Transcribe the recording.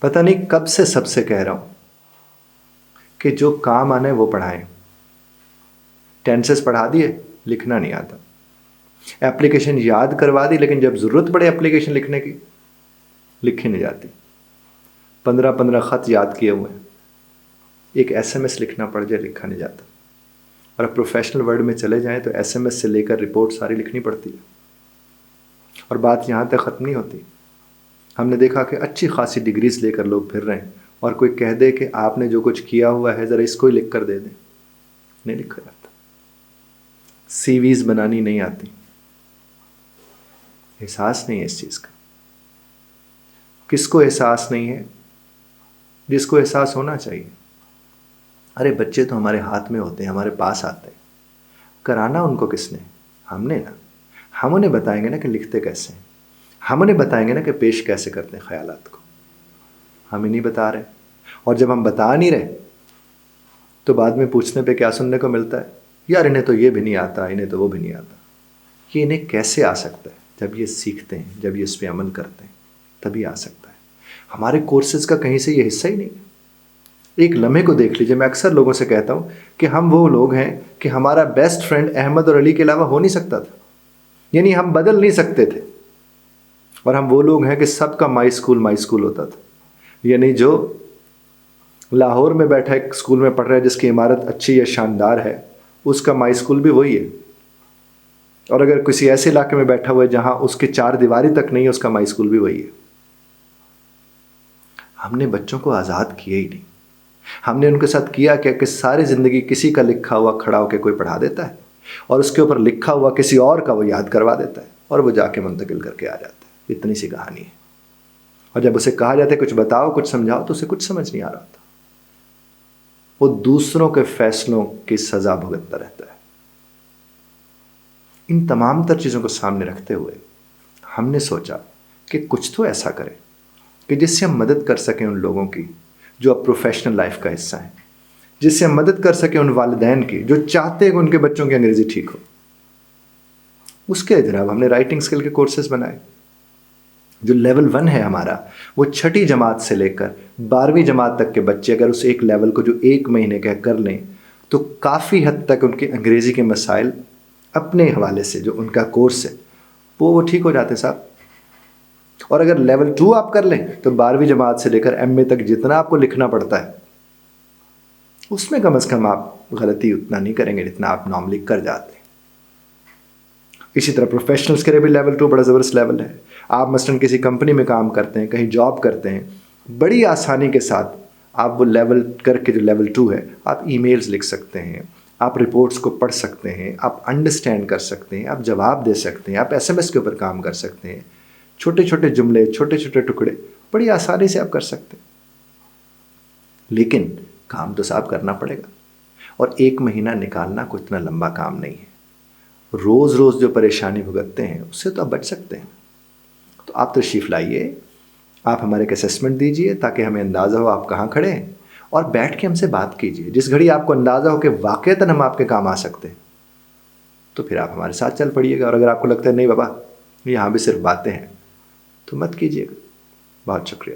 پتہ نہیں کب سے سب سے کہہ رہا ہوں کہ جو کام آنا ہے وہ پڑھائیں. ٹینسز پڑھا دیے، لکھنا نہیں آتا. اپلیکیشن یاد کروا دی، لیکن جب ضرورت پڑے اپلیکیشن لکھنے کی، لکھی نہیں جاتی. 15 خط یاد کیے ہوئے ہیں، ایک SMS لکھنا پڑ جائے لکھا نہیں جاتا. اور اب پروفیشنل ورلڈ میں چلے جائیں تو SMS سے لے کر رپورٹ ساری لکھنی پڑتی ہے. اور بات یہاں تک ختم نہیں ہوتی. ہم نے دیکھا کہ اچھی خاصی ڈگریز لے کر لوگ پھر رہے ہیں، اور کوئی کہہ دے کہ آپ نے جو کچھ کیا ہوا ہے ذرا اس کو ہی لکھ کر دے دیں، نہیں لکھا جاتا. CVs بنانی نہیں آتی. احساس نہیں ہے اس چیز کا. کس کو احساس نہیں ہے؟ جس کو احساس ہونا چاہیے. ارے بچے تو ہمارے ہاتھ میں ہوتے ہیں، ہمارے پاس آتے ہیں. کرانا ان کو کس نے؟ ہم نے نا. ہم انہیں بتائیں گے نا کہ لکھتے کیسے ہیں، ہم انہیں بتائیں گے نا کہ پیش کیسے کرتے ہیں خیالات کو. ہم ہی نہیں بتا رہے. اور جب ہم بتا نہیں رہے تو بعد میں پوچھنے پہ کیا سننے کو ملتا ہے؟ یار انہیں تو یہ بھی نہیں آتا، انہیں تو وہ بھی نہیں آتا. یہ انہیں کیسے آ سکتا ہے؟ جب یہ سیکھتے ہیں، جب یہ اس پہ عمل کرتے ہیں تبھی آ سکتا ہے. ہمارے کورسز کا کہیں سے یہ حصہ ہی نہیں ہے. ایک لمحے کو دیکھ لیجئے. میں اکثر لوگوں سے کہتا ہوں کہ ہم وہ لوگ ہیں کہ ہمارا بیسٹ فرینڈ احمد اور علی کے علاوہ ہو نہیں سکتا تھا. یعنی ہم بدل نہیں سکتے تھے. اور ہم وہ لوگ ہیں کہ سب کا مائی اسکول ہوتا تھا. یعنی جو لاہور میں بیٹھا ایک اسکول میں پڑھ رہا ہے جس کی عمارت اچھی یا شاندار ہے، اس کا مائی اسکول بھی وہی ہے. اور اگر کسی ایسے علاقے میں بیٹھا ہوا ہے جہاں اس کے 4 دیواری تک نہیں ہے، اس کا مائی اسکول بھی وہی ہے. ہم نے بچوں کو آزاد کیا ہی نہیں. ہم نے ان کے ساتھ کیا کیا کہ ساری زندگی کسی کا لکھا ہوا کھڑا ہو کے کوئی پڑھا دیتا ہے، اور اس کے اوپر لکھا ہوا کسی اور کا وہ یاد کروا دیتا ہے، اور وہ جا کے منتقل کر کے آ جاتا ہے. اتنی سی کہانی ہے. اور جب اسے کہا جاتا ہے کچھ بتاؤ، کچھ سمجھاؤ، تو اسے کچھ سمجھ نہیں آ رہا تھا. وہ دوسروں کے فیصلوں کی سزا بھگتتا رہتا ہے. ان تمام تر چیزوں کو سامنے رکھتے ہوئے ہم نے سوچا کہ کچھ تو ایسا کریں کہ جس سے ہم مدد کر سکیں ان لوگوں کی جو اب پروفیشنل لائف کا حصہ ہیں، جس سے ہم مدد کر سکیں ان والدین کی جو چاہتے ہیں کہ ان کے بچوں کی انگریزی ٹھیک ہو. اس کے جناب ہم نے رائٹنگ اسکل کے کورسز بنائے. جو لیول 1 ہے ہمارا، وہ 6ٹھی جماعت سے لے کر 12ویں جماعت تک کے بچے اگر اس ایک لیول کو جو 1 مہینے کا کر لیں تو کافی حد تک ان کے انگریزی کے مسائل اپنے حوالے سے جو ان کا کورس ہے وہ ٹھیک ہو جاتے ہیں صاحب. اور اگر لیول 2 آپ کر لیں تو 12ویں جماعت سے لے کر MA تک جتنا آپ کو لکھنا پڑتا ہے اس میں کم از کم آپ غلطی اتنا نہیں کریں گے جتنا آپ نارملی کر جاتے ہیں. اسی طرح پروفیشنلز کے لیے بھی لیول 2 بڑا زبردست لیول ہے. آپ مثلاً کسی کمپنی میں کام کرتے ہیں، کہیں جاب کرتے ہیں، بڑی آسانی کے ساتھ آپ وہ لیول کر کے جو لیول 2 ہے، آپ ای میلز لکھ سکتے ہیں، آپ رپورٹس کو پڑھ سکتے ہیں، آپ انڈرسٹینڈ کر سکتے ہیں، آپ جواب دے سکتے ہیں، آپ SMS کے اوپر کام کر سکتے ہیں. چھوٹے چھوٹے جملے، چھوٹے چھوٹے ٹکڑے بڑی آسانی سے آپ کر سکتے ہیں. لیکن کام تو صاحب کرنا پڑے گا. اور 1 مہینہ نکالنا کوئی اتنا لمبا کام نہیں ہے. روز روز جو پریشانی بھگتتے ہیں اس سے تو آپ بچ سکتے ہیں. تو آپ تشریف لائیے، آپ ہمارے ایک اسسمنٹ دیجئے تاکہ ہمیں اندازہ ہو آپ کہاں کھڑے ہیں، اور بیٹھ کے ہم سے بات کیجئے. جس گھڑی آپ کو اندازہ ہو کہ واقعتاً ہم آپ کے کام آ سکتے ہیں تو پھر آپ ہمارے ساتھ چل پڑیے گا. اور اگر آپ کو لگتا ہے نہیں بابا یہاں بھی صرف باتیں ہیں تو مت کیجیے گا. بہت شکریہ.